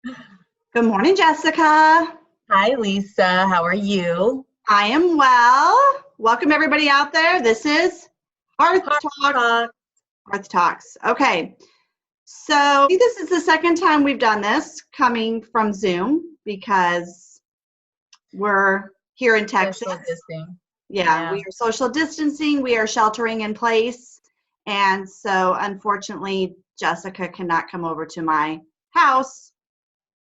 Good morning, Jessica. Hi, Lisa. How are you? I am well. Welcome, everybody out there. This is Hearth Heart Talks. Talk. Hearth Talks. Okay. So I think this is the second time we've done this coming from Zoom because we're here in Texas. Social distancing. Yeah, we Yeah. are social distancing. We are sheltering in place. And so, unfortunately, Jessica cannot come over to my house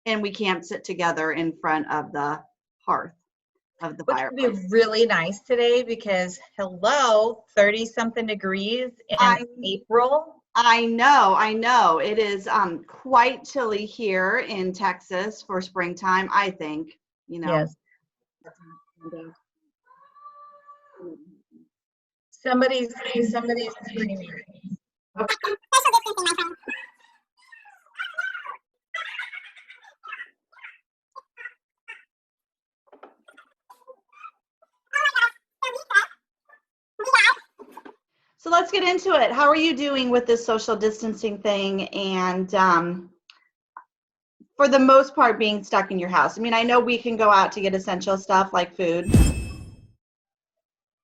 and we can't sit together in front of the hearth of the Which would be fireplace. really nice today because, hello, 30 something degrees in I April. I know. It is quite chilly here in Texas for springtime, I think, you know. Yes. Somebody's screaming. So let's get into it. How are you doing with this social distancing thing and for the most part being stuck in your house? I mean, I know we can go out to get essential stuff like food.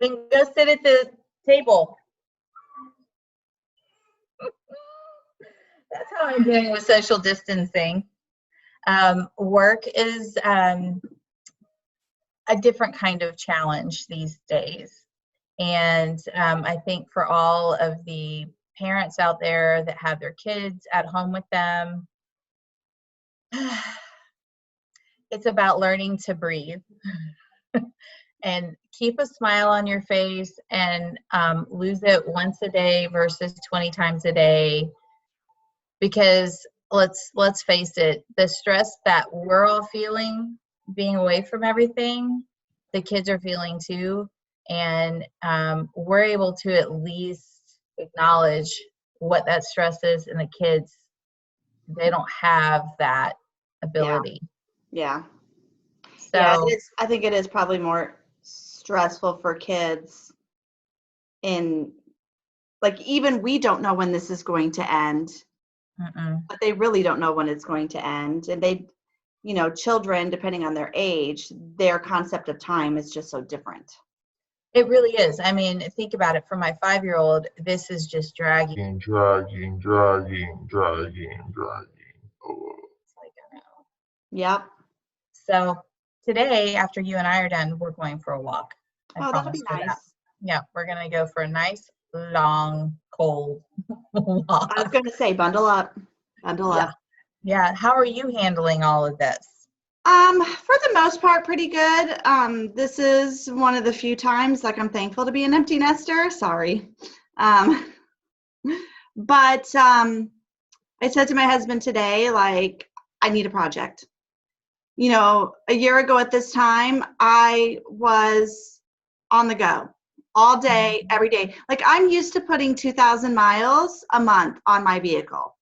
Then go sit at the table. That's how I'm doing with social distancing. Work is a different kind of challenge these days. And I think for all of the parents out there that have their kids at home with them, it's about learning to breathe and keep a smile on your face and lose it once a day versus 20 times a day. Because let's face it, the stress that we're all feeling being away from everything, the kids are feeling too. And we're able to at least acknowledge what that stress is, and the kids, they don't have that Yeah. ability. Yeah. Yeah, it So is. I think it is probably more stressful for kids in like even we don't know when this is going to end, mm-mm. but they really don't know when it's going to end. And they, children, depending on their age, their concept of time is just so different. It really is. I mean, think about it. For my 5-year-old, this is just dragging. Oh, It's like, I know. Yep. So today, after you and I are done, we're going for a walk. I Oh, that'll be promise you that. nice. Yeah, we're gonna go for a nice, long, cold I was walk. going to say, bundle up, bundle Yeah, up. yeah. How are you handling all of this? For the most part, pretty good. This is one of the few times, like, I'm thankful to be an empty nester. Sorry. Um, but I said to my husband today, like, I need a project. A year ago at this time, I was on the go all day, every day. Like, I'm used to putting 2,000 miles a month on my vehicle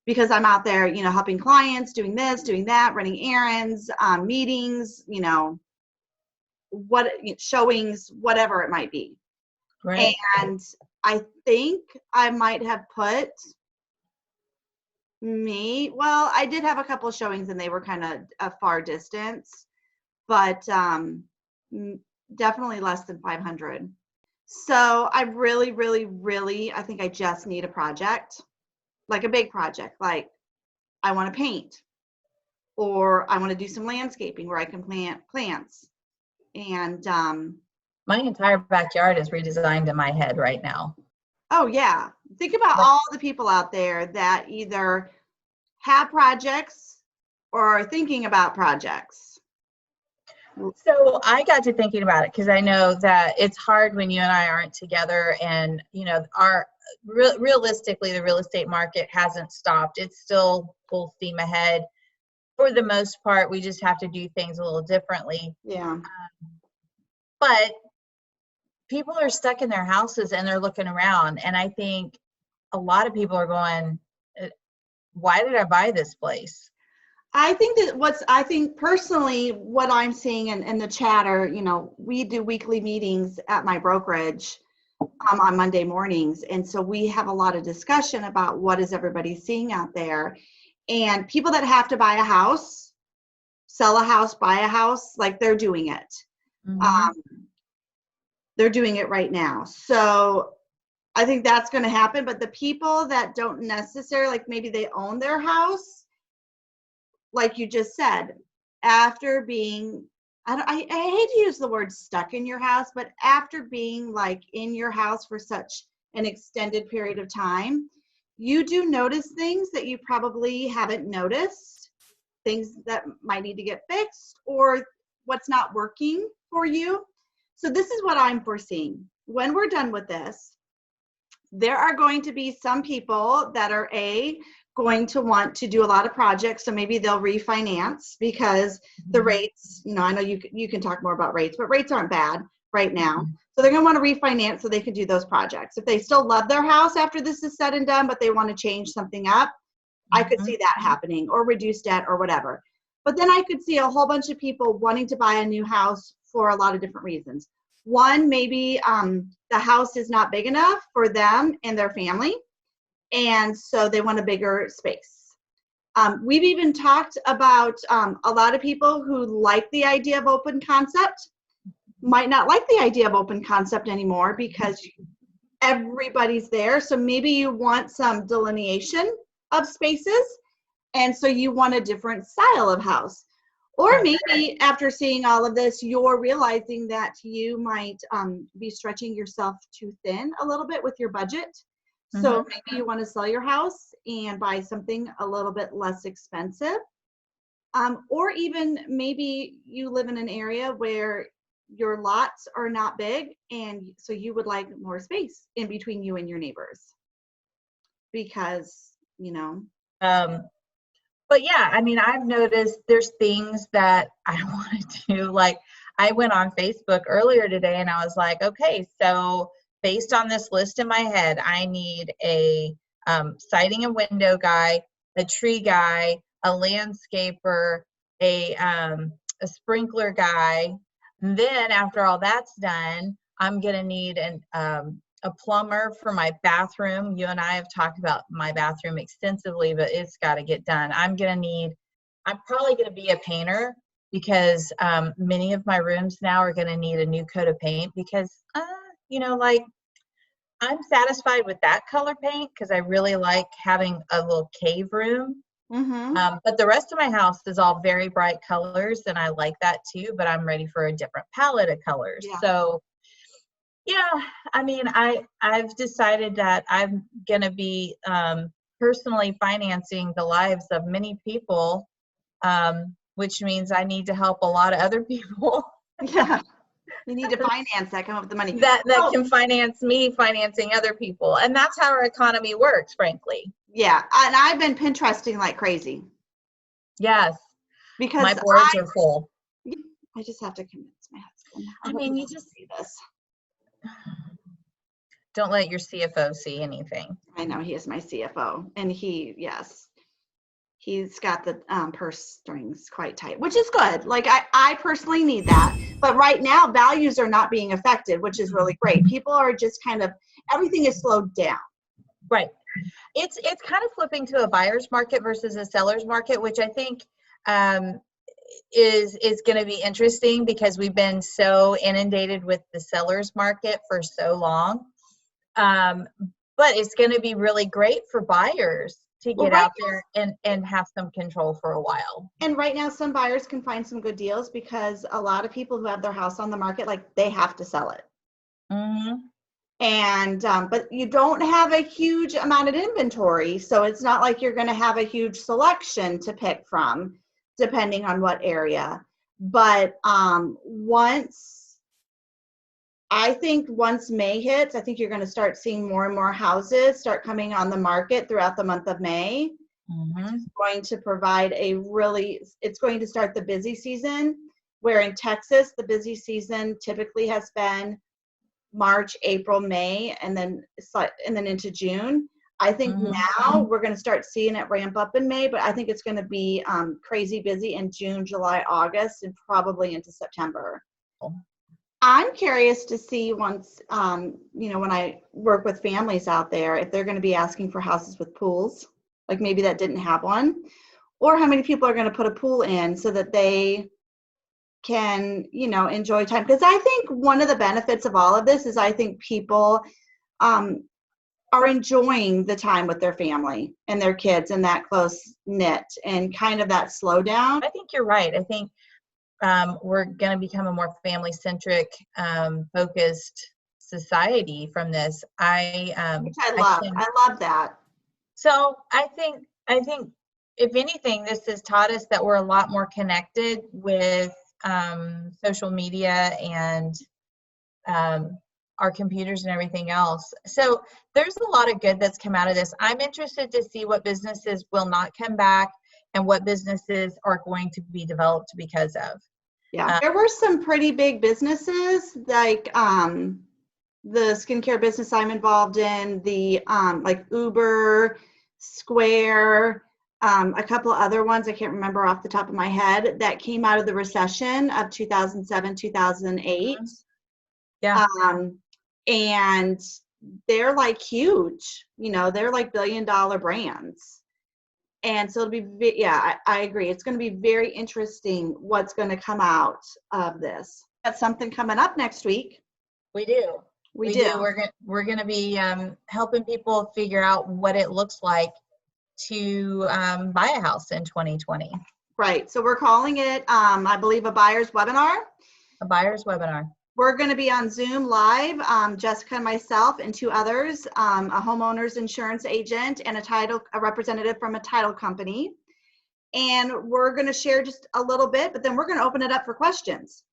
because I'm out there, helping clients, doing this, doing that, running errands, meetings, what showings, whatever it might be. Right. And I think I might have put well, I did have a couple of showings and they were kind of a far distance, but definitely less than 500. So I really, really, really, I think I just need a project, like a big project. Like I want to paint or I want to do some landscaping where I can plant plants. And My entire backyard is redesigned in my head right now. oh yeah, think about Like, all the people out there that either have projects or are thinking about projects. so I got to thinking about it because I know that it's hard when you and I aren't together, and our realistically, the real estate market hasn't stopped. It's still full steam ahead. For the most part, we just have to do things a little differently. Yeah. But people are stuck in their houses and they're looking around, and I think a lot of people are going, why did I buy this place? I think that I think personally, what I'm seeing in the chatter, we do weekly meetings at my brokerage on Monday mornings. And so we have a lot of discussion about what is everybody seeing out there. And people that have to buy a house, sell a house, buy a house, like they're doing it. Mhm. They're doing it right now. So I think that's going to happen. But the people that don't necessarily, like maybe they own their house, like you just said, after being, I hate to use the word stuck in your house, but after being like in your house for such an extended period of time, you do notice things that you probably haven't noticed, things that might need to get fixed or what's not working for you. So this is what I'm foreseeing. When we're done with this, there are going to be some people that are going to want to do a lot of projects. So maybe they'll refinance because the rates, I know you can talk more about rates, but rates aren't bad right now. So they're going to want to refinance so they can do those projects. If they still love their house after this is said and done, but they want to change something up, I could see that happening, or reduce debt or whatever. But then I could see a whole bunch of people wanting to buy a new house for a lot of different reasons. One, maybe the house is not big enough for them and their family, and so they want a bigger space. We've even talked about a lot of people who like the idea of open concept might not like the idea of open concept anymore because everybody's there. So maybe you want some delineation of spaces, and so you want a different style of house. Or maybe after seeing all of this, you're realizing that you might be stretching yourself too thin a little bit with your budget. So maybe you want to sell your house and buy something a little bit less expensive. Or even maybe you live in an area where your lots are not big, and so you would like more space in between you and your neighbors. Because, But yeah, I mean, I've noticed there's things that I want to do. Like, I went on Facebook earlier today and I was like, okay, so based on this list in my head, I need a siding and window guy, a tree guy, a landscaper, a sprinkler guy. And then after all that's done, I'm gonna need a plumber for my bathroom. You and I have talked about my bathroom extensively, but it's got to get done. I'm probably going to be a painter because many of my rooms now are going to need a new coat of paint because, like, I'm satisfied with that color paint because I really like having a little cave room. But the rest of my house is all very bright colors, and I like that too, but I'm ready for a different palette of colors. Yeah. So yeah, I mean, I've decided that I'm going to be personally financing the lives of many people, which means I need to help a lot of other people. Yeah, you need to finance that, come up with the money. that can finance me financing other people. And that's how our economy works, frankly. Yeah, and I've been Pinteresting like crazy. Yes, because my boards are full. I just have to convince my husband. I mean, you just see this. Don't let your CFO see anything. I know, he is my CFO, and he's got the purse strings quite tight, which is good. Like I personally need that, but right now values are not being affected, which is really great. People are just everything is slowed down. Right. It's kind of flipping to a buyer's market versus a seller's market, which I think is going to be interesting because we've been so inundated with the seller's market for so long. But it's going to be really great for buyers to get out there and have some control for a while. And right now, some buyers can find some good deals because a lot of people who have their house on the market, like, they have to sell it. And but you don't have a huge amount of inventory, so it's not like you're going to have a huge selection to pick from, depending on what area. But once May hits, I think you're going to start seeing more and more houses start coming on the market throughout the month of May. It's going to provide it's going to start the busy season, where in Texas, the busy season typically has been March, April, May, and then into June. I think now we're going to start seeing it ramp up in May, but I think it's going to be crazy busy in June, July, August, and probably into September. I'm curious to see once, when I work with families out there, if they're going to be asking for houses with pools like maybe that didn't have one, or how many people are going to put a pool in so that they can, you know, enjoy time. Because I think one of the benefits of all of this is I think people are enjoying the time with their family and their kids and that close knit and kind of that slowdown. I think you're right. I think we're going to become a more family-centric, focused society from this. Which I love. I love that. So I think if anything, this has taught us that we're a lot more connected with social media and our computers and everything else. So there's a lot of good that's come out of this. I'm interested to see what businesses will not come back and what businesses are going to be developed because of. Yeah, there were some pretty big businesses like the skincare business I'm involved in, the like Uber, Square, a couple other ones I can't remember off the top of my head that came out of the recession of 2007, 2008. Yeah. And they're like huge, you know, they're like billion-dollar brands. And so it'll be, yeah, I agree. It's going to be very interesting what's going to come out of this. Got something coming up next week. We do. We do. We're going to be helping people figure out what it looks like to buy a house in 2020. Right. So we're calling it, I believe, a buyer's webinar. A buyer's webinar. We're going to be on Zoom live, Jessica and myself and two others, a homeowner's insurance agent and a representative from a title company. And we're going to share just a little bit, but then we're going to open it up for questions.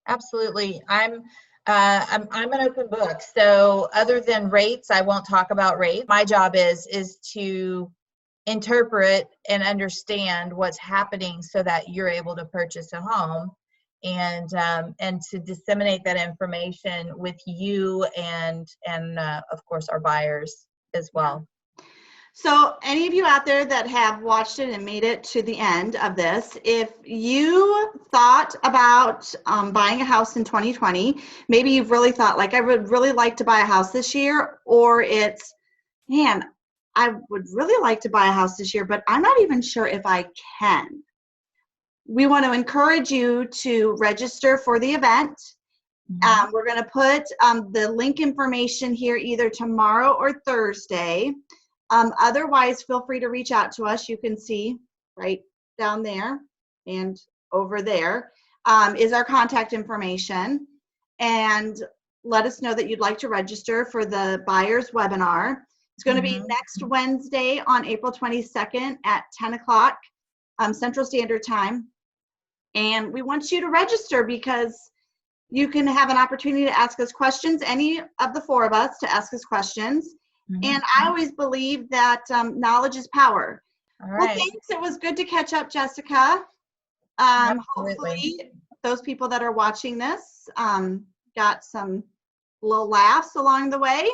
Absolutely. I'm an open book. So other than rates, I won't talk about rates. My job is to interpret and understand what's happening so that you're able to purchase a home. And to disseminate that information with you and of course our buyers as well. So any of you out there that have watched it and made it to the end of this, if you thought about buying a house in 2020, maybe you've really thought like, I would really like to buy a house this year, or it's, man, I would really like to buy a house this year, but I'm not even sure if I can. We want to encourage you to register for the event. We're going to put the link information here either tomorrow or Thursday. Otherwise, feel free to reach out to us. You can see right down there and over there is our contact information. And let us know that you'd like to register for the buyer's webinar. It's going to be next Wednesday on April 22nd at 10 o'clock Central Standard Time. And we want you to register because you can have an opportunity to ask us questions, any of the four of us to ask us questions. And I always believe that knowledge is power. All right. Well, thanks. It was good to catch up, Jessica. Hopefully those people that are watching this got some little laughs along the way,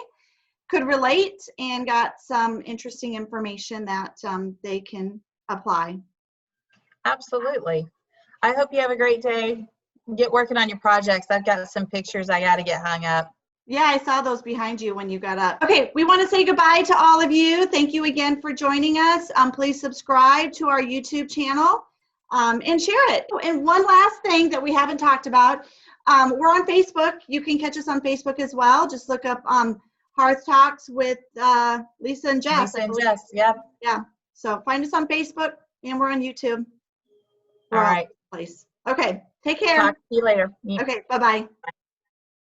could relate, and got some interesting information that they can apply. Absolutely. I hope you have a great day. Get working on your projects. I've got some pictures I got to get hung up. Yeah, I saw those behind you when you got up. Okay, we want to say goodbye to all of you. Thank you again for joining us. Please subscribe to our YouTube channel and share it. And one last thing that we haven't talked about, we're on Facebook. You can catch us on Facebook as well. Just look up Hearth Talks with Lisa and Jess. Lisa and Jess, yep. Yeah, so find us on Facebook and we're on YouTube. All right. Place. Okay, take care. Talk to you later. Okay, bye-bye.